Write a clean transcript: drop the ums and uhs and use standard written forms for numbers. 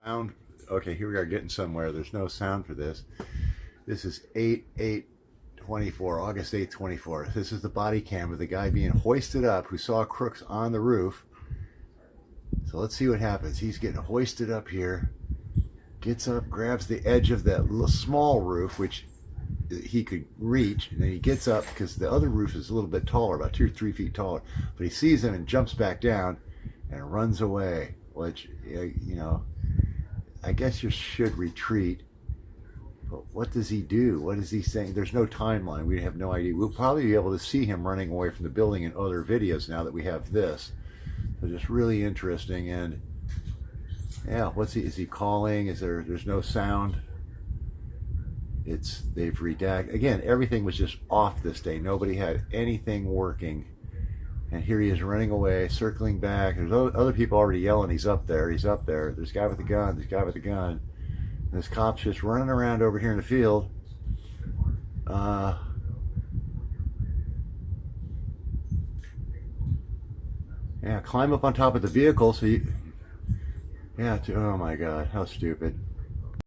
Sound. Okay, here we are getting somewhere. There's no sound for this. This is 8/8/24, August 8th, 24. This is the body cam of the guy being hoisted up who saw crooks on the roof. So let's see what happens. He's getting hoisted up here, gets up, grabs the edge of that little small roof, which he could reach, and then he gets up because the other roof is a little bit taller, about 2 or 3 feet taller. But he sees him and jumps back down and runs away, which, you know, I guess you should retreat. But what does he do? What is he saying? There's no timeline. We have no idea. We'll probably be able to see him running away from the building in other videos now that we have this. So just really interesting. And yeah, is he calling? There's no sound. They've redacted. Again, everything was just off this day. Nobody had anything working. And here he is running away, circling back. There's other people already yelling, he's up there, he's up there. There's a guy with a gun, there's a guy with a gun. And this cop's just running around over here in the field. Yeah, climb up on top of the vehicle so you... Yeah, oh my God, how stupid.